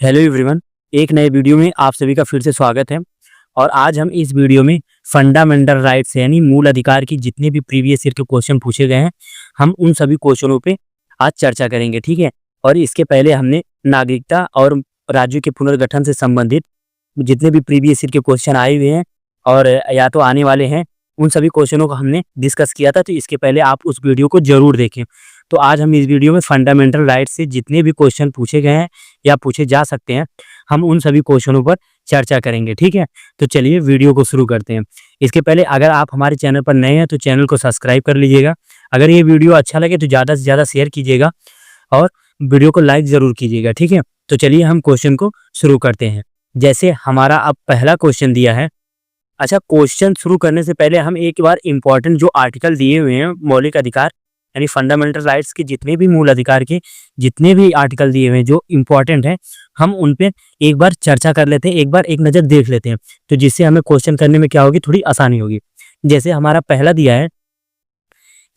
Hello everyone, एक नए video में आप सभी का फिर से स्वागत है। और आज हम इस वीडियो में फंडामेंटल राइट्स यानी मूल अधिकार की जितने भी प्रीवियस ईयर के क्वेश्चन पूछे गए हैं, हम उन सभी क्वेश्चनों पे आज चर्चा करेंगे, ठीक है। और इसके पहले हमने नागरिकता और राज्यों के पुनर्गठन से संबंधित जितने भी प्रीवियस ईयर के क्वेश्चन आए हुए हैं और या तो आने वाले हैं, उन सभी क्वेश्चनों को हमने डिस्कस किया था। तो इसके पहले आप उस वीडियो को जरूर देखें। तो आज हम इस वीडियो में फंडामेंटल राइट्स से जितने भी क्वेश्चन पूछे गए हैं या पूछे जा सकते हैं, हम उन सभी क्वेश्चनों पर चर्चा करेंगे, ठीक है। तो चलिए वीडियो को शुरू करते हैं। इसके पहले अगर आप हमारे चैनल पर नए हैं तो चैनल को सब्सक्राइब कर लीजिएगा। अगर ये वीडियो अच्छा लगे तो ज़्यादा से ज़्यादा शेयर कीजिएगा और वीडियो को लाइक ज़रूर कीजिएगा, ठीक है। तो चलिए हम क्वेश्चन को शुरू करते हैं। जैसे हमारा अब पहला क्वेश्चन दिया है। अच्छा, क्वेश्चन शुरू करने से पहले हम एक बार इम्पॉर्टेंट जो आर्टिकल दिए हुए हैं मौलिक अधिकार यानी फंडामेंटल राइट्स के जितने भी मूल अधिकार के जितने भी आर्टिकल दिए हुए हैं जो इम्पोर्टेंट हैं, हम उन पे एक बार चर्चा कर लेते हैं, एक बार एक नज़र देख लेते हैं। तो जिससे हमें क्वेश्चन करने में क्या होगी, थोड़ी आसानी होगी। जैसे हमारा पहला दिया है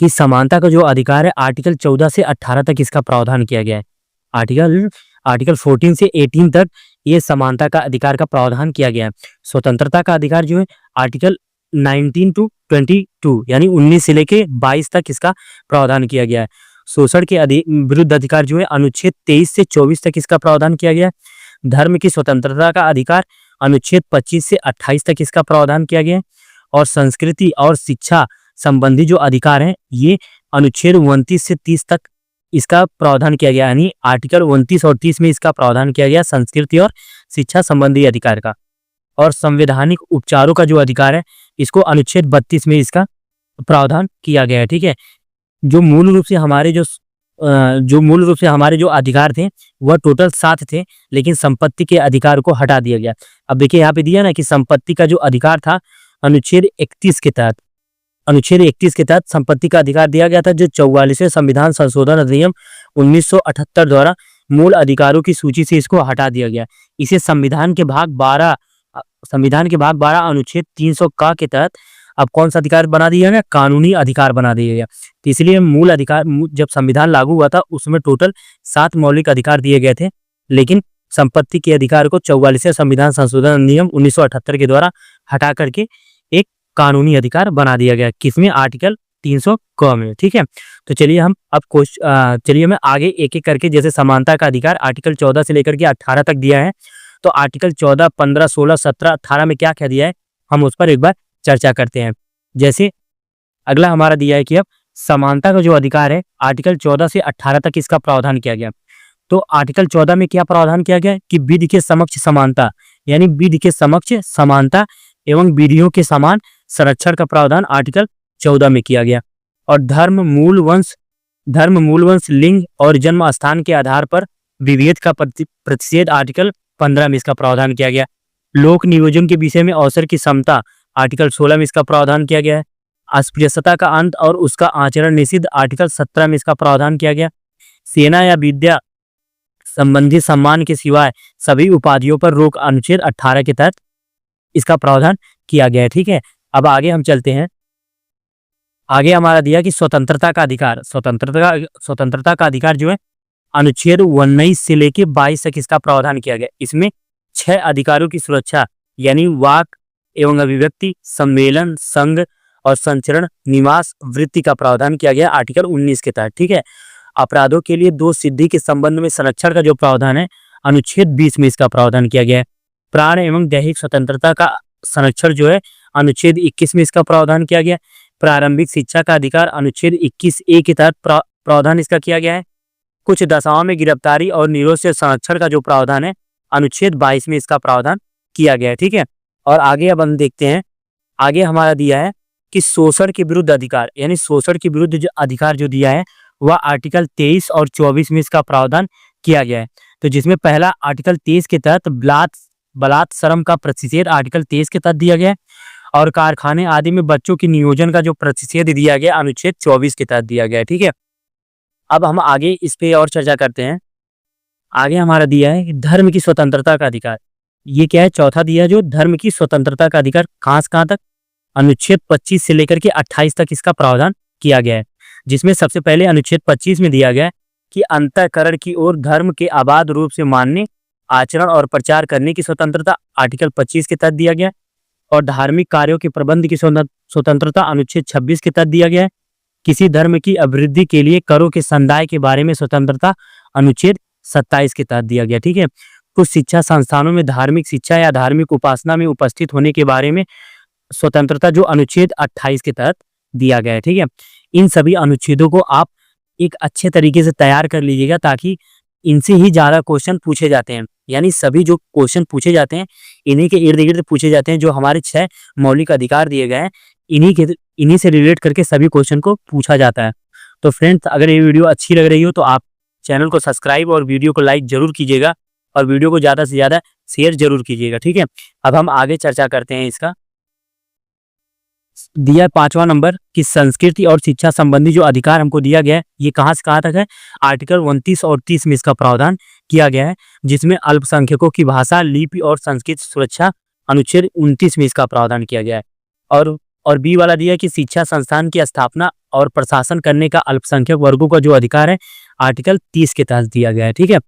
कि समानता का जो अधिकार है आर्टिकल 14 से 18 तक इसका प्रावधान किया गया है। आर्टिकल 14 से 18 तक ये समानता का अधिकार का प्रावधान किया गया है। स्वतंत्रता का अधिकार जो है आर्टिकल 19 टू 22 यानी 19 से लेके 22 तक इसका प्रावधान किया गया है। शोषण के विरुद्ध अधिकार जो है अनुच्छेद 23 से 24 तक इसका प्रावधान किया गया है। धर्म की स्वतंत्रता का अधिकार अनुच्छेद 25 से 28 तक इसका प्रावधान किया गया है। और संस्कृति और शिक्षा संबंधी जो अधिकार हैं ये अनुच्छेद 29 से 30 तक इसका प्रावधान किया गया, यानी आर्टिकल 29 और 30 में इसका प्रावधान किया गया संस्कृति और शिक्षा संबंधी अधिकार का। और संवैधानिक उपचारों का जो अधिकार है इसको अनुच्छेद 32 में इसका प्रावधान किया गया है, ठीक है। जो मूल रूप से हमारे जो अधिकार थे वह टोटल 7 थे, लेकिन संपत्ति के अधिकार को हटा दिया गया। अब देखिए यहाँ पे दिया ना कि संपत्ति का जो अधिकार था अनुच्छेद 31 के तहत संपत्ति का अधिकार दिया गया था, जो 44वें संविधान संशोधन अधिनियम 1978 द्वारा मूल अधिकारों की सूची से इसको हटा दिया गया। इसे संविधान के भाग 12 अनुच्छेद 300 का के तहत अब कौन सा अधिकार बना दिया गया, कानूनी अधिकार बना दिया गया। तो इसलिए मूल अधिकार जब संविधान लागू हुआ था उसमें टोटल 7 मौलिक अधिकार दिए गए थे, लेकिन संपत्ति के अधिकार को 44वें संविधान संशोधन अधिनियम 1978 के द्वारा हटा करके एक कानूनी अधिकार बना दिया गया। किसमें, आर्टिकल 300 क में, ठीक है। तो चलिए हम अब चलिए मैं आगे एक एक करके, जैसे समानता का अधिकार आर्टिकल 14 से लेकर के 18 तक दिया है, तो आर्टिकल 14, 15, 16, 17, 18 में क्या क्या दिया है हम उस पर एक बार चर्चा करते हैं। जैसे अगला हमारा दिया है कि अब समानता का जो अधिकार है आर्टिकल 14 से 18 तक इसका प्रावधान किया गया। तो आर्टिकल 14 में क्या प्रावधान किया गया कि विधि के समक्ष समानता यानी विधि के समक्ष समानता एवं विधियों के समान संरक्षण का प्रावधान आर्टिकल 14 में किया गया। और धर्म, मूल वंश, लिंग और जन्म स्थान के आधार पर विभेद का प्रतिषेध आर्टिकल 15 में इसका प्रावधान किया गया। लोक नियोजन के विषय में अवसर की समता आर्टिकल 16 में इसका प्रावधान किया गया है। अस्पृश्यता का अंत और उसका आचरण निषिद्ध आर्टिकल 17 में इसका प्रावधान किया गया। सेना या विद्या संबंधी सम्मान के सिवाय सभी उपाधियों पर रोक अनुच्छेद 18 के तहत इसका प्रावधान किया गया है, ठीक है। अब आगे हम चलते हैं। आगे हमारा दिया कि स्वतंत्रता का अधिकार जो है अनुच्छेद 19 से लेके 22 तक इसका प्रावधान किया गया। इसमें 6 अधिकारों की सुरक्षा यानी वाक एवं अभिव्यक्ति, सम्मेलन, संघ और संचरण, निवास, वृत्ति का प्रावधान किया गया आर्टिकल 19 के तहत, ठीक है। अपराधों के लिए दोष सिद्धि के संबंध में संरक्षण का जो प्रावधान है अनुच्छेद 20 में इसका प्रावधान किया गया है। प्राण एवं दैहिक स्वतंत्रता का संरक्षण जो है अनुच्छेद 21 में इसका प्रावधान किया गया। प्रारंभिक शिक्षा का अधिकार अनुच्छेद 21A के तहत प्रावधान इसका किया गया है। कुछ दशाओं में गिरफ्तारी और निरोध से संरक्षण का जो प्रावधान है अनुच्छेद 22 में इसका प्रावधान किया गया है, ठीक है। और आगे अब हम देखते हैं। आगे हमारा दिया है कि शोषण के विरुद्ध अधिकार यानी शोषण के विरुद्ध जो अधिकार जो दिया है वह आर्टिकल 23 और 24 में इसका प्रावधान किया गया है। तो जिसमें पहला आर्टिकल 23 के तहत बलात्संग का प्रतिषेध आर्टिकल 23 के तहत दिया गया है। और कारखाने आदि में बच्चों की नियोजन का जो प्रतिषेध दिया गया अनुच्छेद 24 के तहत दिया गया है, ठीक है। अब हम आगे इस पे और चर्चा करते हैं। आगे हमारा दिया है कि धर्म की स्वतंत्रता का अधिकार। ये क्या है, चौथा दिया जो धर्म की स्वतंत्रता का अधिकार कहाँ से कहाँ तक, अनुच्छेद 25 से लेकर के 28 तक इसका प्रावधान किया गया है। जिसमें सबसे पहले अनुच्छेद 25 में दिया गया है कि अंतःकरण की ओर धर्म के अबाध रूप से मानने, आचरण और प्रचार करने की स्वतंत्रता आर्टिकल 25 के तहत दिया गया है। और धार्मिक कार्यों के प्रबंध की स्वतंत्रता अनुच्छेद 26 के तहत दिया गया है। किसी धर्म की अभिवृद्धि के लिए करों के संदाय के बारे में स्वतंत्रता अनुच्छेद 27 के तहत दिया गया। ठीक है, कुछ शिक्षा संस्थानों में धार्मिक शिक्षा या धार्मिक उपासना में उपस्थित होने के बारे में स्वतंत्रता जो अनुच्छेद 28 के तहत दिया गया है। ठीक है, इन सभी अनुच्छेदों को आप एक अच्छे तरीके से तैयार कर लीजिएगा, ताकि इनसे ही ज्यादा क्वेश्चन पूछे जाते हैं। यानी सभी जो क्वेश्चन पूछे जाते हैं इन्हीं के इर्द गिर्द पूछे जाते हैं। जो हमारे 6 मौलिक अधिकार दिए गए हैं इन्हीं से रिलेट करके सभी क्वेश्चन को पूछा जाता है। तो फ्रेंड्स, अगर ये वीडियो अच्छी लग रही हो तो आप चैनल को सब्सक्राइब और वीडियो को लाइक जरूर कीजिएगा, और वीडियो को ज़्यादा से ज़्यादा शेयर जरूर कीजिएगा। ठीक है, अब हम आगे चर्चा करते हैं। इसका दिया 5वां नंबर कि संस्कृति और शिक्षा संबंधी जो अधिकार हमको दिया गया है ये कहाँ से कहाँ तक है। आर्टिकल 29 और 30 में इसका प्रावधान किया गया है, जिसमें अल्पसंख्यकों की भाषा, लिपि और संस्कृति सुरक्षा अनुच्छेद 29 में इसका प्रावधान किया गया है। और बी वाला दिया है कि शिक्षा संस्थान की स्थापना और प्रशासन करने का अल्पसंख्यक वर्गों का जो अधिकार है आर्टिकल 30 के तहत दिया गया है। ठीक है,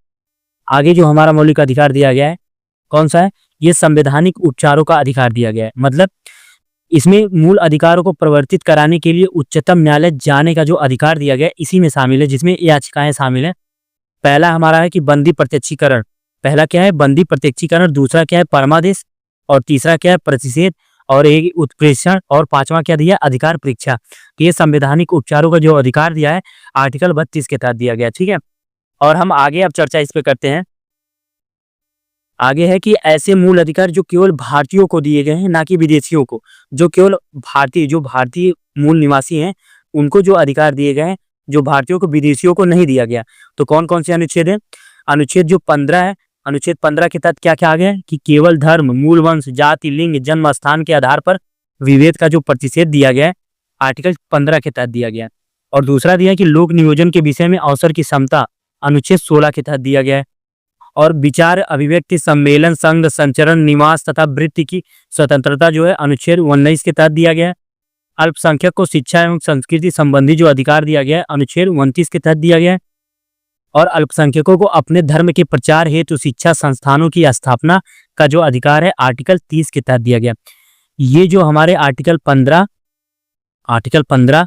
आगे जो हमारा मौलिक अधिकार दिया गया है कौन सा है, ये संवैधानिक उपचारों का अधिकार दिया गया है। मतलब इसमें मूल अधिकारों को प्रवर्तित कराने के लिए उच्चतम न्यायालय जाने का जो अधिकार दिया गया है इसी में शामिल है, जिसमें याचिकाएं शामिल है। पहला हमारा है कि बंदी प्रत्यक्षीकरण। पहला क्या है, बंदी प्रत्यक्षीकरण। दूसरा क्या है, परमादेश। और तीसरा क्या है, प्रतिषेध। और एक उत्प्रेषण। और 5वां क्या दिया, अधिकार परीक्षा। ये संवैधानिक उपचारों का जो अधिकार दिया है आर्टिकल 32 के तहत दिया गया। ठीक है, और हम आगे अब चर्चा इस पे करते हैं। आगे है कि ऐसे मूल अधिकार जो केवल भारतीयों को दिए गए हैं, ना कि विदेशियों को। जो केवल भारतीय मूल निवासी हैं उनको जो अधिकार दिए गए हैं, जो भारतीयों को, विदेशियों को नहीं दिया गया। तो कौन कौन से अनुच्छेद है, अनुच्छेद जो 15 है, अनुच्छेद 15 के तहत क्या क्या आ गया है कि केवल धर्म, मूल वंश, जाति, लिंग, जन्म स्थान के आधार पर विभेद का जो प्रतिषेध दिया गया है आर्टिकल 15 के तहत दिया गया है। और दूसरा दिया है कि लोक नियोजन के विषय में अवसर की समता अनुच्छेद 16 के तहत दिया गया है। और विचार, अभिव्यक्ति, सम्मेलन, संघ, संचरण, निवास तथा वृत्ति की स्वतंत्रता जो है अनुच्छेद 19 के तहत दिया गया है। अल्पसंख्यक को शिक्षा एवं संस्कृति संबंधी जो अधिकार दिया गया है अनुच्छेद 29 के तहत दिया गया है। और अल्पसंख्यकों को अपने धर्म के प्रचार हेतु शिक्षा संस्थानों की स्थापना का जो अधिकार है आर्टिकल 30 के तहत दिया गया। ये जो हमारे article 15, article 16,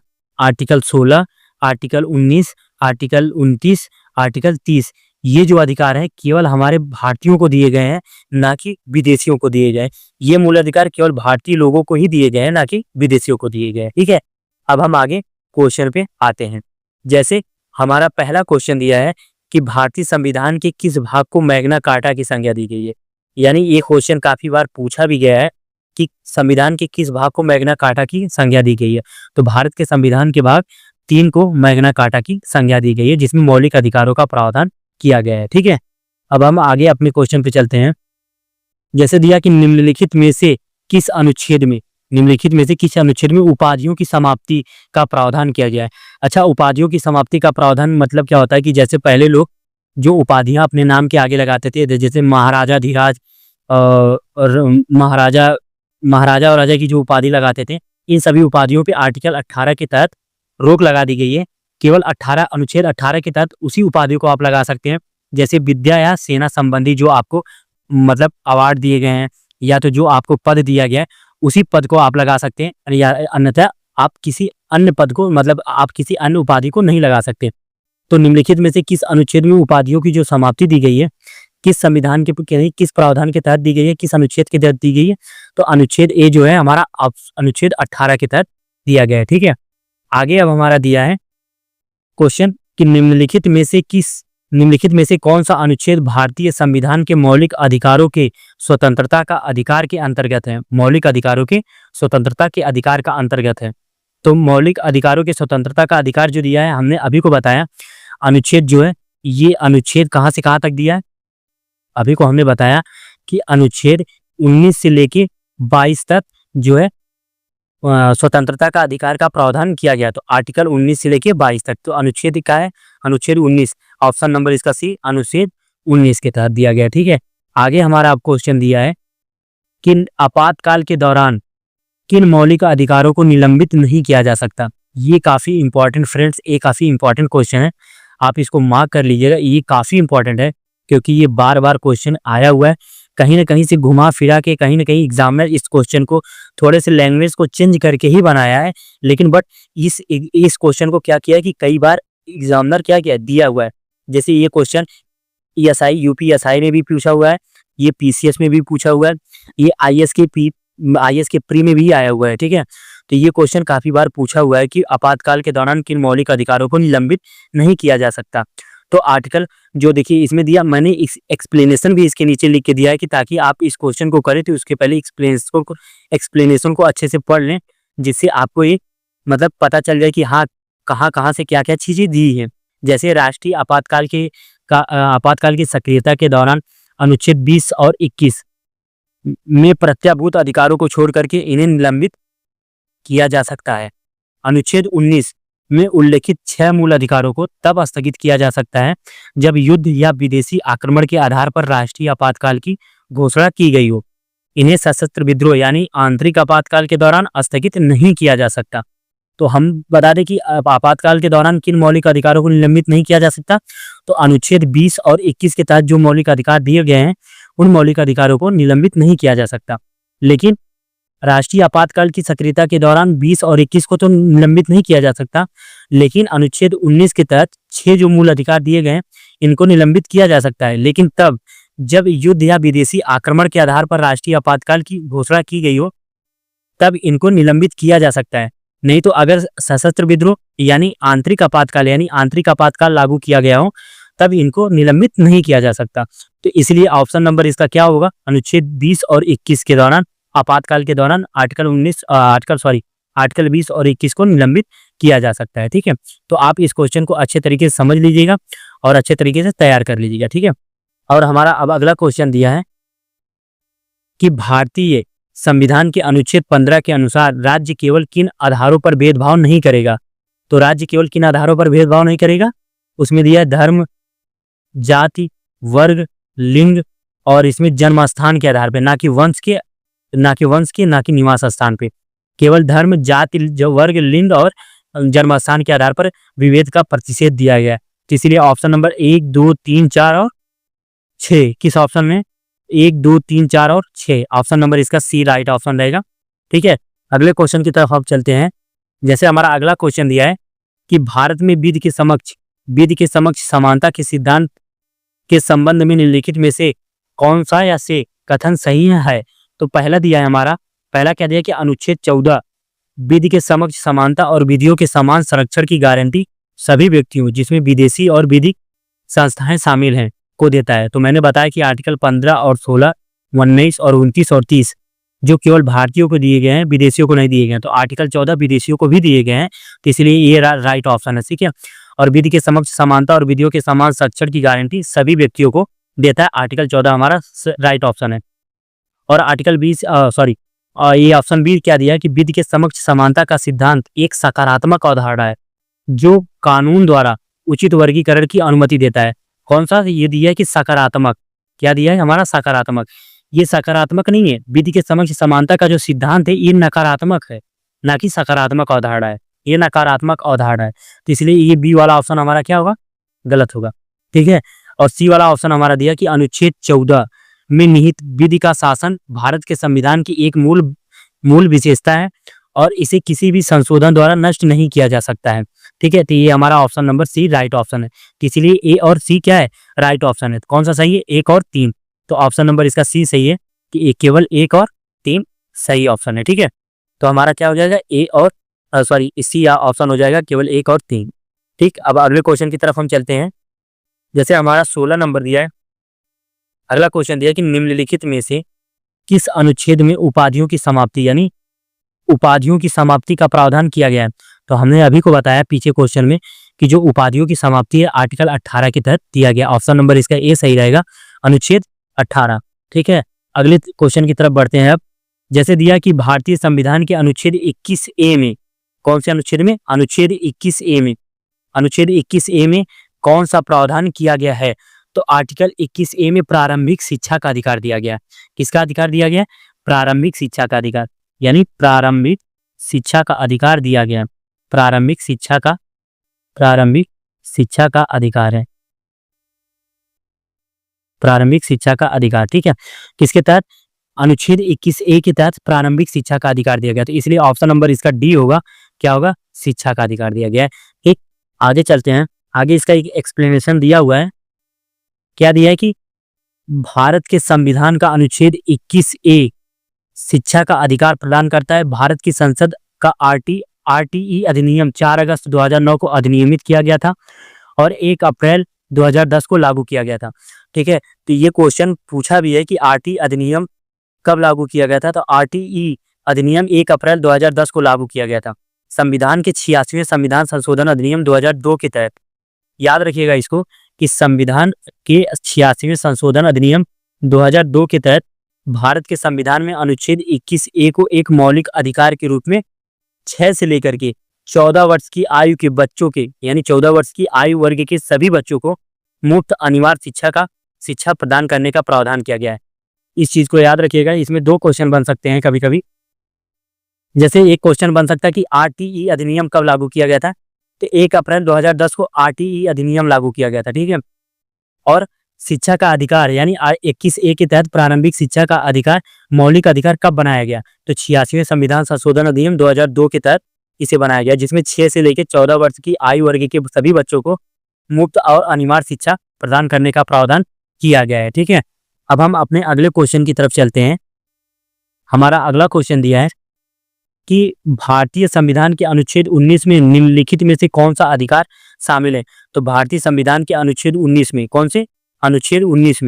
article 19, article 29, article 30, ये जो अधिकार है केवल हमारे भारतीयों को दिए गए हैं, ना कि विदेशियों को दिए गए। ये मूल अधिकार केवल भारतीय लोगों को ही दिए गए हैं, ना कि विदेशियों को दिए गए। ठीक है, अब हम आगे क्वेश्चन पे आते हैं। जैसे हमारा पहला क्वेश्चन दिया है कि भारतीय संविधान के किस भाग को मैग्ना कार्टा की संज्ञा दी गई है। यानी ये क्वेश्चन काफी बार पूछा भी गया है कि संविधान के किस भाग को मैग्ना कार्टा की संज्ञा दी गई है। तो भारत के संविधान के भाग 3 को मैग्ना कार्टा की संज्ञा दी गई है, जिसमें मौलिक अधिकारों का प्रावधान किया गया है। ठीक है, अब हम आगे अपने क्वेश्चन पे चलते हैं। जैसे दिया कि निम्नलिखित में से किस अनुच्छेद में उपाधियों की समाप्ति का प्रावधान किया गया है। अच्छा, उपाधियों की समाप्ति का प्रावधान मतलब क्या होता है कि जैसे पहले लोग जो उपाधियां अपने नाम के आगे लगाते थे, जैसे महाराजा धीराज और महाराजा और राजा की जो उपाधि लगाते थे, इन सभी उपाधियों पे आर्टिकल 18 के तहत रोक लगा दी गई है। केवल अनुच्छेद 18 के तहत उसी उपाधि को आप लगा सकते हैं। जैसे विद्या या सेना संबंधी जो आपको मतलब अवार्ड दिए गए हैं, या तो जो आपको पद दिया गया है उसी पद को आप लगा सकते हैं, या अन्यथा आप किसी अन्य पद को, मतलब आप किसी अन्य उपाधि को नहीं लगा सकते। तो निम्नलिखित में से किस अनुच्छेद में उपाधियों की जो समाप्ति दी गई है, किस संविधान के किस प्रावधान के तहत दी गई है, किस अनुच्छेद के तहत दी गई है। तो अनुच्छेद ए जो है हमारा अनुच्छेद 18 के तहत दिया गया है। ठीक है, आगे अब हमारा दिया है क्वेश्चन कि निम्नलिखित में से कौन सा अनुच्छेद भारतीय संविधान के मौलिक अधिकारों के स्वतंत्रता का अधिकार के अंतर्गत है। मौलिक अधिकारों के स्वतंत्रता के अधिकार का अंतर्गत है। तो मौलिक अधिकारों के स्वतंत्रता का अधिकार जो दिया है हमने अभी को बताया, अनुच्छेद जो है ये अनुच्छेद कहाँ से कहाँ तक दिया है। अभी को हमने बताया कि अनुच्छेद 19 से लेके 22 तक जो है स्वतंत्रता का अधिकार का प्रावधान किया गया। तो आर्टिकल 19 से लेके 22 तक। तो अनुच्छेद क्या है, अनुच्छेद 19, ऑप्शन नंबर इसका सी, अनुच्छेद 19 के तहत दिया गया। ठीक है, आगे हमारा अब क्वेश्चन दिया है कि आपातकाल के दौरान किन मौलिक अधिकारों को निलंबित नहीं किया जा सकता। ये काफी इंपॉर्टेंट फ्रेंड्स, ये काफी इंपॉर्टेंट क्वेश्चन है, आप इसको मार्क कर लीजिएगा, ये काफी इंपॉर्टेंट है। क्योंकि ये बार बार क्वेश्चन आया हुआ है, कहीं ना कहीं से घुमा फिरा के कहीं ना कहीं एग्जामिनर इस क्वेश्चन को थोड़े से लैंग्वेज को चेंज करके ही बनाया है। लेकिन बट इस क्वेश्चन को क्या किया है कि कई बार एग्जामिनर क्या किया दिया हुआ है। जैसे ये क्वेश्चन ESI UPSI में भी पूछा हुआ है, ये PCS में भी पूछा हुआ है, ये IS के प्री में भी आया हुआ है। ठीक है, तो ये क्वेश्चन काफी बार पूछा हुआ है कि आपातकाल के दौरान किन मौलिक अधिकारों को निलंबित नहीं किया जा सकता। तो आर्टिकल जो देखिए इसमें दिया, मैंने इस एक्सप्लेनेशन भी इसके नीचे लिख के दिया है कि ताकि आप इस क्वेश्चन को करें तो उसके पहले एक्सप्लेनेशन को अच्छे से पढ़ लें, जिससे आपको ये मतलब पता चल जाए कि हाँ कहाँ कहाँ से क्या क्या चीजें दी हैं। जैसे राष्ट्रीय आपातकाल की सक्रियता के दौरान अनुच्छेद 20 और 21 में प्रत्याभूत अधिकारों को छोड़ करके इन्हें निलंबित किया जा सकता है। अनुच्छेद 19 में उल्लेखित 6 मूल अधिकारों को तब स्थगित किया जा सकता है जब युद्ध या विदेशी आक्रमण के आधार पर राष्ट्रीय आपातकाल की घोषणा की गई हो। इन्हें सशस्त्र विद्रोह यानी आंतरिक आपातकाल के दौरान स्थगित नहीं किया जा सकता। तो हम बता दें कि आपातकाल के दौरान किन मौलिक अधिकारों को निलंबित नहीं किया जा सकता। तो अनुच्छेद 20 और 21 के तहत जो मौलिक अधिकार दिए गए हैं उन मौलिक अधिकारों को निलंबित नहीं किया जा सकता। लेकिन राष्ट्रीय आपातकाल की सक्रियता के दौरान 20 और 21 को तो निलंबित नहीं किया जा सकता, लेकिन अनुच्छेद 19 के तहत 6 जो मूल अधिकार दिए गए हैं इनको निलंबित किया जा सकता है। लेकिन तब जब युद्ध या विदेशी आक्रमण के आधार पर राष्ट्रीय आपातकाल की घोषणा की गई हो तब इनको निलंबित किया जा सकता है। नहीं तो अगर सशस्त्र विद्रोह यानी आंतरिक आपातकाल लागू किया गया हो तब इनको निलंबित नहीं किया जा सकता। तो इसलिए ऑप्शन नंबर इसका क्या होगा, अनुच्छेद 20 और 21 के दौरान आपातकाल के दौरान आर्टिकल 20 और 21 को निलंबित किया जा सकता है। ठीक है, तो आप इस क्वेश्चन को अच्छे तरीके से समझ लीजिएगा और अच्छे तरीके से तैयार कर लीजिएगा। ठीक है, और हमारा अब अगला क्वेश्चन दिया है कि भारतीय संविधान के अनुच्छेद 15 के अनुसार राज्य केवल किन आधारों पर भेदभाव नहीं करेगा। तो राज्य केवल किन आधारों पर भेदभाव नहीं करेगा, उसमें दिया है धर्म, जाति, वर्ग, लिंग और इसमें जन्म स्थान के आधार पर, ना कि वंश के ना कि निवास स्थान पे। केवल धर्म, जाति, वर्ग, लिंग और जन्म स्थान के आधार पर विभेद का प्रतिषेध दिया गया है। तो इसलिए ऑप्शन नंबर 1, 2, 3, 4 और 6 किस ऑप्शन में, 1, 2, 3, 4 और 6 ऑप्शन नंबर इसका सी राइट ऑप्शन रहेगा। ठीक है, अगले क्वेश्चन की तरफ आप चलते हैं। जैसे हमारा अगला क्वेश्चन दिया है कि भारत में विधि के समक्ष समानता के सिद्धांत के संबंध में निम्नलिखित में से कौन सा या से कथन सही है। तो पहला क्या दिया कि अनुच्छेद 14 विधि के समक्ष समानता और विधियों के समान संरक्षण की गारंटी सभी व्यक्तियों जिसमें विदेशी और विधिक संस्थाएं शामिल हैं को देता है। तो मैंने बताया कि आर्टिकल 15 और 16, 19 और 29 और 30 जो केवल भारतीयों को दिए गए हैं, विदेशियों को नहीं दिए गए हैं। तो आर्टिकल 14 विदेशियों को भी दिए गए हैं, तो इसलिए ये राइट ऑप्शन है। ठीक है, और विधि के समक्ष समानता और विधियों के समान संरक्षण की गारंटी सभी व्यक्तियों को देता है। आर्टिकल 14 हमारा राइट ऑप्शन है। और आर्टिकल 20 ये ऑप्शन बी क्या दिया कि विधि के समक्ष समानता का सिद्धांत एक सकारात्मक अवधारणा है जो कानून द्वारा उचित वर्गीकरण की अनुमति देता है। कौन सा, ये दिया है कि सकारात्मक, क्या दिया है हमारा सकारात्मक। ये सकारात्मक नहीं है, विधि के समक्ष समानता का जो सिद्धांत है ये नकारात्मक है, ना कि सकारात्मक अवधारणा है, ये नकारात्मक अवधारणा है। तो इसलिए ये बी वाला ऑप्शन हमारा क्या होगा, गलत होगा। ठीक है, और सी वाला ऑप्शन हमारा दिया कि अनुच्छेद 14 में निहित विधि का शासन भारत के संविधान की एक मूल विशेषता है और इसे किसी भी संशोधन द्वारा नष्ट नहीं किया जा सकता है। ठीक है, तो ये हमारा option number C right option है। इसलिए ए और सी क्या है, राइट ऑप्शन है। तो कौन सा सही है, 1 और 3। तो ऑप्शन नंबर इसका सी सही है कि केवल 1 और 3 सही ऑप्शन है। ठीक है, तो हमारा क्या हो जाएगा, ए और सी ऑप्शन हो जाएगा केवल 1 और 3। ठीक, अब अगले क्वेश्चन की तरफ हम चलते हैं। जैसे हमारा 16 नंबर दिया है, अगला क्वेश्चन दिया कि निम्नलिखित में से किस अनुच्छेद में उपाधियों की समाप्ति का प्रावधान किया गया है। तो हमने अभी को बताया पीछे क्वेश्चन में कि जो उपाधियों की समाप्ति है आर्टिकल 18 के तहत दिया गया। ऑप्शन नंबर इसका ए सही रहेगा, अनुच्छेद 18। ठीक है, अगले क्वेश्चन की तरफ बढ़ते हैं। अब जैसे दिया कि भारतीय संविधान के अनुच्छेद 21A में, कौन से अनुच्छेद में, अनुच्छेद 21A में कौन सा प्रावधान किया गया है। तो आर्टिकल 21A में प्रारंभिक शिक्षा का अधिकार दिया गया। किसका अधिकार दिया गया, प्रारंभिक शिक्षा का अधिकार, यानी प्रारंभिक शिक्षा का अधिकार दिया गया। प्रारंभिक शिक्षा का अधिकार है। प्रारंभिक शिक्षा का अधिकार, ठीक है, किसके तहत, अनुच्छेद 21A के तहत प्रारंभिक शिक्षा का अधिकार दिया गया। तो इसलिए ऑप्शन नंबर इसका डी होगा, क्या होगा, शिक्षा का अधिकार दिया गया है। ठीक, आगे चलते हैं। आगे इसका एक एक्सप्लेनेशन दिया हुआ है, क्या दिया है कि भारत के संविधान का अनुच्छेद 21A शिक्षा का अधिकार प्रदान करता है। भारत की संसद का आरटीई अधिनियम 4 अगस्त 2009 को अधिनियमित किया गया था और 1 अप्रैल 2010 को लागू किया गया था। ठीक है, तो ये क्वेश्चन पूछा भी है कि आरटीई अधिनियम कब लागू किया गया था। तो आरटीई अधिनियम 1 अप्रैल 2010 को लागू किया गया था संविधान के 86वें संविधान संशोधन अधिनियम 2002 के तहत। याद रखिएगा इसको कि संविधान के 86वें संशोधन अधिनियम 2002 के तहत भारत के संविधान में अनुच्छेद 21A को एक मौलिक अधिकार के रूप में 6 से लेकर के 14 वर्ष की आयु के बच्चों के, यानी 14 वर्ष की आयु वर्ग के सभी बच्चों को मुफ्त अनिवार्य शिक्षा प्रदान करने का प्रावधान किया गया है। इस चीज को याद रखिएगा। इसमें 2 क्वेश्चन बन सकते हैं कभी कभी। जैसे एक क्वेश्चन बन सकता है कि आरटीई अधिनियम कब लागू किया गया था, तो 1 अप्रैल 2010 को आरटीई अधिनियम लागू किया गया था। ठीक है, और शिक्षा का अधिकार यानी 21A के तहत प्रारंभिक शिक्षा का अधिकार मौलिक अधिकार कब बनाया गया, तो 86वें संविधान संशोधन अधिनियम 2002 के तहत इसे बनाया गया, जिसमें 6 से लेकर 14 वर्ष की आयु वर्ग के सभी बच्चों को मुफ्त और अनिवार्य शिक्षा प्रदान करने का प्रावधान किया गया है। ठीक है, अब हम अपने अगले क्वेश्चन की तरफ चलते हैं। हमारा अगला क्वेश्चन दिया है कि भारतीय संविधान के अनुच्छेद 19 में निम्नलिखित में से कौन सा अधिकार शामिल है। तो भारतीय संविधान के अनुच्छेद 19 में कौन से, अनुच्छेद 19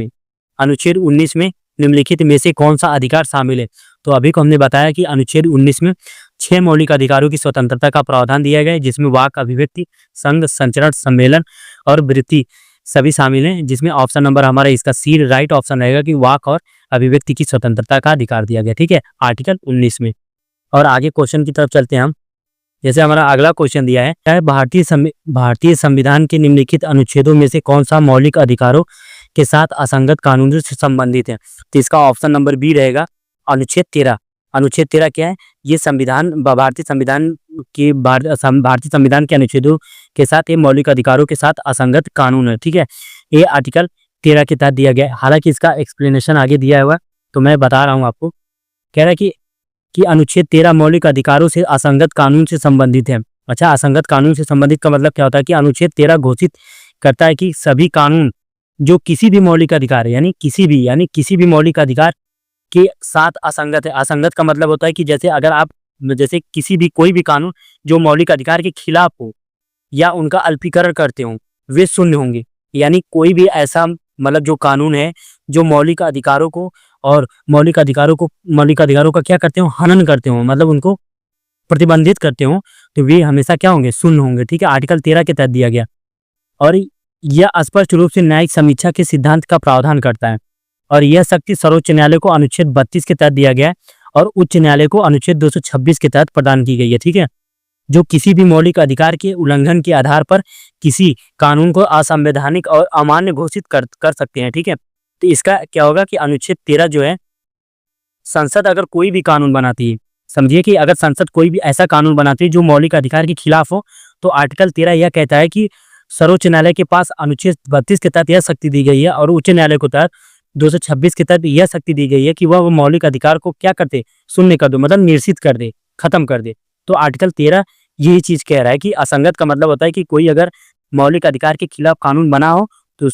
में निम्नलिखित में से कौन सा अधिकार शामिल है। तो अभी को हमने बताया कि अनुच्छेद 19 में 6 मौलिक अधिकारों की स्वतंत्रता का प्रावधान दिया गया है, जिसमें वाक, अभिव्यक्ति, संघ, संचरण, सम्मेलन और वृत्ति सभी शामिल हैं, जिसमें ऑप्शन नंबर हमारा इसका सी राइट ऑप्शन रहेगा कि वाक और अभिव्यक्ति की स्वतंत्रता का अधिकार दिया गया। ठीक है, आर्टिकल 19 में। और आगे क्वेश्चन की तरफ चलते हैं हम। जैसे हमारा अगला क्वेश्चन दिया है, भारतीय संविधान के निम्नलिखित अनुच्छेदों में से कौन सा मौलिक अधिकारों के साथ असंगत कानूनों से संबंधित है। तो इसका ऑप्शन नंबर बी रहेगा, अनुच्छेद 13। अनुच्छेद 13 क्या है, ये भारतीय संविधान के अनुच्छेदों के साथ ये मौलिक अधिकारों के साथ असंगत कानून है। ठीक है, ये आर्टिकल 13 के तहत दिया गया है। हालांकि इसका एक्सप्लेनेशन आगे दिया हुआ, तो मैं बता रहा हूँ आपको। कह रहा है कि अनुच्छेद 13 मौलिक अधिकारों से असंगत कानून से संबंधित है। अच्छा, असंगत कानून से संबंधित का मतलब क्या होता है कि अनुच्छेद 13 घोषित करता है कि सभी कानून जो किसी भी मौलिक अधिकार यानी किसी भी मौलिक अधिकार के साथ असंगत है। असंगत का मतलब होता है कि जैसे किसी भी कोई भी कानून जो मौलिक अधिकार के खिलाफ हो या उनका अल्पीकरण करते हो, वे शून्य होंगे। यानी कोई भी ऐसा मतलब जो कानून है जो मौलिक अधिकारों का क्या करते हो, हनन करते हो, मतलब उनको प्रतिबंधित करते हो, तो वे हमेशा क्या होंगे, शून्य होंगे। ठीक है, आर्टिकल 13 के तहत दिया गया। और यह स्पष्ट रूप से न्यायिक समीक्षा के सिद्धांत का प्रावधान करता है। और यह शक्ति सर्वोच्च न्यायालय को अनुच्छेद 32 के तहत दिया गया है और उच्च न्यायालय को अनुच्छेद 226 के तहत प्रदान की गई है। ठीक है, जो किसी भी मौलिक अधिकार के उल्लंघन के आधार पर किसी कानून को असंवैधानिक और अमान्य घोषित कर सकते हैं। ठीक है, तो इसका क्या होगा कि अनुच्छेद 13 जो है, संसद अगर कोई भी कानून बनाती है, समझिए कि अगर संसद कोई भी ऐसा कानून बनाती है जो मौलिक अधिकार के खिलाफ हो, तो आर्टिकल 13 यह कहता है कि सर्वोच्च न्यायालय के पास अनुच्छेद 32 के तहत यह शक्ति दी गई है और उच्च न्यायालय को तहत 226 के तहत यह शक्ति दी गई है कि वह मौलिक अधिकार को क्या करते, शून्य कर दो, मतलब निरसित कर दे, खत्म कर दे। तो आर्टिकल 13 यही चीज कह रहा है कि असंगत का मतलब होता है कि कोई अगर मौलिक अधिकार के खिलाफ कानून बना हो तो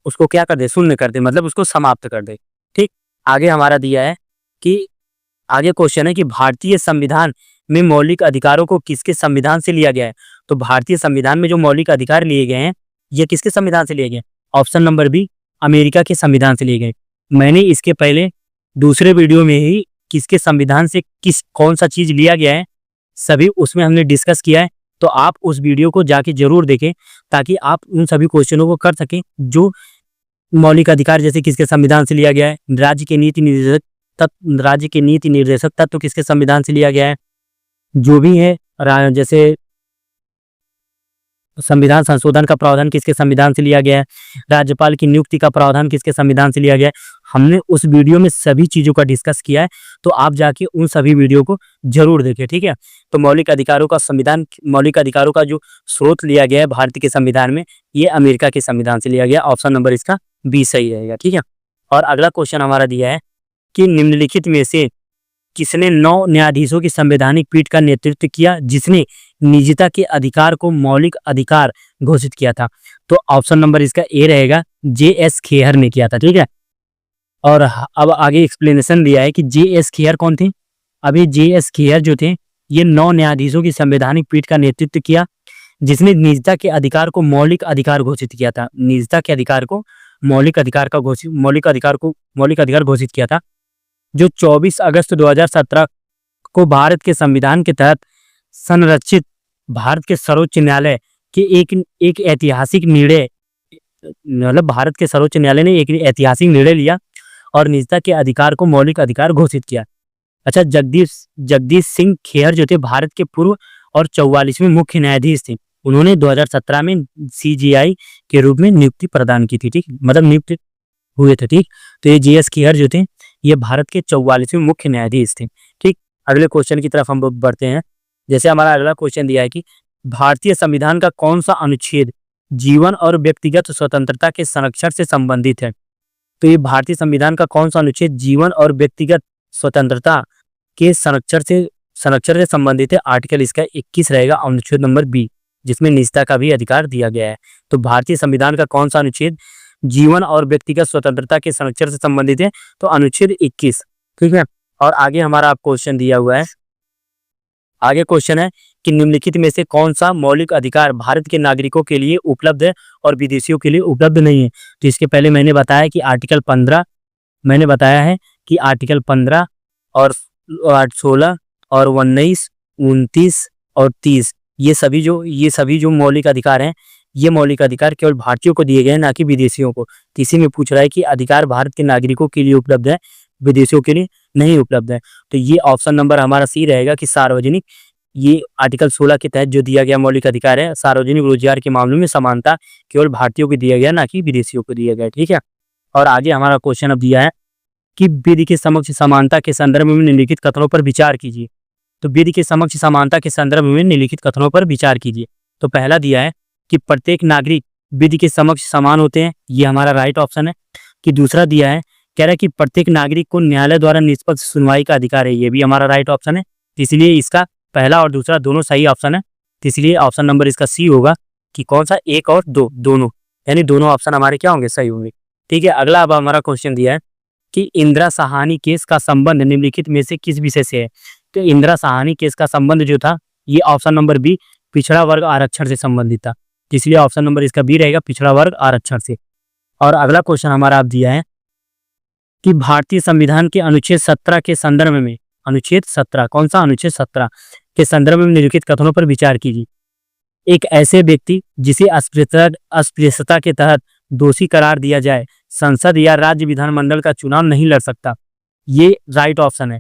उसको क्या कर दे, शून्य कर दे, मतलब उसको समाप्त कर दे। ठीक, आगे हमारा दिया है कि आगे क्वेश्चन है कि भारतीय संविधान में मौलिक अधिकारों को किसके संविधान से लिया गया है। तो भारतीय संविधान में जो मौलिक अधिकार लिए गए हैं, ये किसके संविधान से लिए गए, ऑप्शन नंबर बी, अमेरिका के संविधान से लिए गए। मैंने इसके पहले दूसरे वीडियो में ही किसके संविधान से कौन सा चीज लिया गया है सभी उसमें हमने डिस्कस किया है, तो आप उस वीडियो को जाके जरूर देखें ताकि आप उन सभी क्वेश्चनों को कर सकें। जो मौलिक अधिकार जैसे किसके संविधान से लिया गया है, राज्य के नीति निर्देशक तत्व किसके संविधान से लिया गया है, जो भी है जैसे संविधान संशोधन का प्रावधान किसके संविधान से लिया गया है, राज्यपाल की नियुक्ति का प्रावधान किसके संविधान से लिया गया है, हमने उस वीडियो में सभी चीजों का डिस्कस किया है। तो आप जाके उन सभी वीडियो को जरूर देखें। ठीक है, तो मौलिक अधिकारों का जो स्रोत लिया गया है भारतीय के संविधान में, ये अमेरिका के संविधान से लिया गया। ऑप्शन नंबर इसका बी सही रहेगा। ठीक है, और अगला क्वेश्चन हमारा दिया है कि निम्नलिखित में से किसने 9 न्यायाधीशों की संवैधानिक पीठ का नेतृत्व किया जिसने निजता के अधिकार को मौलिक अधिकार घोषित किया था? तो ऑप्शन नंबर इसका ए रहेगा, जे.एस. खेहर ने किया था। ठीक है, और अब आगे एक्सप्लेनेशन दिया है कि जे.एस. खेहर कौन थे। अभी जे.एस. खेहर जो थे ये 9 न्यायाधीशों की संवैधानिक पीठ का नेतृत्व किया जिसने निजता के अधिकार को मौलिक अधिकार घोषित किया था। निजता के अधिकार को मौलिक अधिकार घोषित किया था, जो 24 अगस्त 2017 को भारत के संविधान के तहत संरक्षित भारत के सर्वोच्च न्यायालय के एक ऐतिहासिक निर्णय, मतलब भारत के सर्वोच्च न्यायालय ने एक ऐतिहासिक निर्णय लिया और निजता के अधिकार को मौलिक अधिकार घोषित किया। अच्छा, जगदीश सिंह खेहर जो थे भारत के पूर्व और 44वें मुख्य न्यायाधीश थे। उन्होंने 2017 में सीजेआई के रूप में नियुक्ति प्रदान की थी। ठीक, मतलब नियुक्त हुए थे। ठीक, तो ये जे.एस. खेहर जो थे ये भारत के 44वें मुख्य न्यायाधीश थे। ठीक, अगले क्वेश्चन की तरफ हम बढ़ते हैं। जैसे हमारा अगला क्वेश्चन दिया है कि भारतीय संविधान का कौन सा अनुच्छेद जीवन और व्यक्तिगत स्वतंत्रता के संरक्षण से संबंधित है? तो ये भारतीय संविधान का कौन सा अनुच्छेद जीवन और व्यक्तिगत स्वतंत्रता के संरक्षण से संबंधित है? आर्टिकल इसका 21 रहेगा, अनुच्छेद नंबर बी, जिसमें निजता का भी अधिकार दिया गया है। तो भारतीय संविधान का कौन सा अनुच्छेद जीवन और व्यक्तिगत स्वतंत्रता के संरक्षण से संबंधित है? तो अनुच्छेद 21। ठीक है, और आगे हमारा आप क्वेश्चन दिया हुआ है। आगे क्वेश्चन है कि निम्नलिखित में से कौन सा मौलिक अधिकार भारत के नागरिकों के लिए उपलब्ध है और विदेशियों के लिए उपलब्ध नहीं है? तो इसके पहले मैंने बताया कि आर्टिकल 15 और 16 और 19, 29 और 30 ये सभी जो मौलिक अधिकार हैं, ये मौलिक अधिकार केवल भारतीयों को दिए गए हैं, ना कि विदेशियों को। इसी में पूछ रहा है कि अधिकार भारत के नागरिकों के लिए उपलब्ध है, विदेशियों के लिए नहीं उपलब्ध है। तो ये ऑप्शन नंबर हमारा सी रहेगा कि सार्वजनिक, ये आर्टिकल 16 के तहत जो दिया गया मौलिक अधिकार है, सार्वजनिक रोजगार के मामलों में समानता केवल भारतीयों को दिया गया, ना कि विदेशियों को दिया गया। ठीक है, और आगे हमारा क्वेश्चन अब दिया है कि विधि के समक्ष समानता के संदर्भ में निम्नलिखित कथनों पर विचार कीजिए। तो विधि के समक्ष समानता के संदर्भ में निम्नलिखित कथनों पर विचार कीजिए। तो पहला दिया है कि प्रत्येक नागरिक विधि के समक्ष समान होते हैं, ये हमारा राइट ऑप्शन है। कि दूसरा दिया है, कह रहा है कि प्रत्येक नागरिक को न्यायालय द्वारा निष्पक्ष सुनवाई का अधिकार है, ये भी हमारा राइट ऑप्शन है। इसलिए इसका पहला और दूसरा दोनों सही ऑप्शन है। इसलिए ऑप्शन नंबर इसका सी होगा कि कौन सा, 1 और 2 दोनों, यानी दोनों ऑप्शन हमारे क्या होंगे, सही होंगे। ठीक है, अगला अब हमारा क्वेश्चन दिया है कि इंदिरा साहनी केस का संबंध निम्नलिखित में से किस विषय से है? तो इंदिरा साहनी केस का संबंध जो था ये ऑप्शन नंबर बी, पिछड़ा वर्ग आरक्षण से संबंधित था। इसलिए ऑप्शन नंबर इसका बी रहेगा, पिछड़ा वर्ग आरक्षण से। और अगला क्वेश्चन हमारा आप दिया है कि भारतीय संविधान के अनुच्छेद 17 के संदर्भ में, अनुच्छेद 17 कौन सा, अनुच्छेद 17 के संदर्भ में निम्नलिखित कथनों पर विचार कीजिए। एक ऐसे व्यक्ति जिसे अस्पृश्यता के तहत दोषी करार दिया जाए संसद या राज्य विधानमंडल का चुनाव नहीं लड़ सकता, ये राइट ऑप्शन है।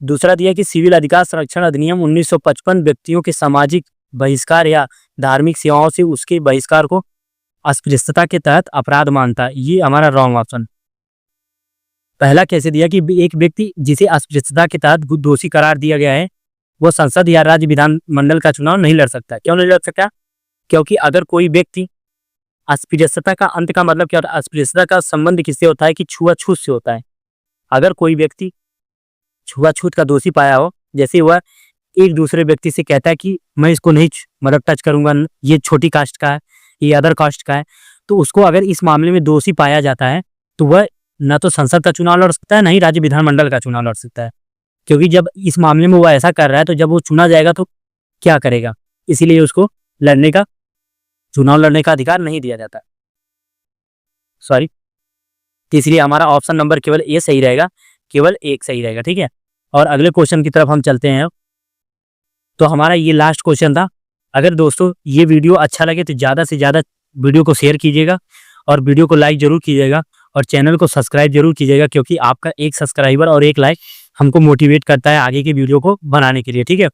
दूसरा दिया कि सिविल अधिकार संरक्षण अधिनियम 1955 व्यक्तियों के सामाजिक बहिष्कार या धार्मिक सेवाओं से उसके बहिष्कार को अस्पृश्यता के तहत अपराध मानता है, ये हमारा रॉन्ग ऑप्शन। पहला कैसे दिया कि एक व्यक्ति जिसे अस्पृश्यता के तहत दोषी करार दिया गया है वो संसद या राज्य विधानमंडल का चुनाव नहीं लड़ सकता। क्यों नहीं लड़ सकता? क्योंकि अगर कोई व्यक्ति, अस्पृश्यता का अंत का मतलब क्या होता है, अस्पृश्यता का संबंध किससे होता है कि छुआछूत से होता है। अगर कोई व्यक्ति छुआछूत का दोषी पाया हो, जैसे वह एक दूसरे व्यक्ति से कहता है कि मैं इसको नहीं मतलब टच करूंगा, ये छोटी कास्ट का है, ये अदर कास्ट का है, तो उसको अगर इस मामले में दोषी पाया जाता है तो वह न तो संसद का चुनाव लड़ सकता है, न ही राज्य विधानमंडल का चुनाव लड़ सकता है। क्योंकि जब इस मामले में वो ऐसा कर रहा है तो जब वो चुना जाएगा तो क्या करेगा, इसीलिए उसको चुनाव लड़ने का अधिकार नहीं दिया जाता। सॉरी, इसलिए हमारा ऑप्शन नंबर केवल ए सही रहेगा, केवल एक सही रहेगा। ठीक है, और अगले क्वेश्चन की तरफ हम चलते हैं। तो हमारा ये लास्ट क्वेश्चन था। अगर दोस्तों ये वीडियो अच्छा लगे तो ज़्यादा से ज़्यादा वीडियो को शेयर कीजिएगा और वीडियो को लाइक जरूर कीजिएगा और चैनल को सब्सक्राइब जरूर कीजिएगा, क्योंकि आपका एक सब्सक्राइबर और एक लाइक हमको मोटिवेट करता है आगे की वीडियो को बनाने के लिए। ठीक है,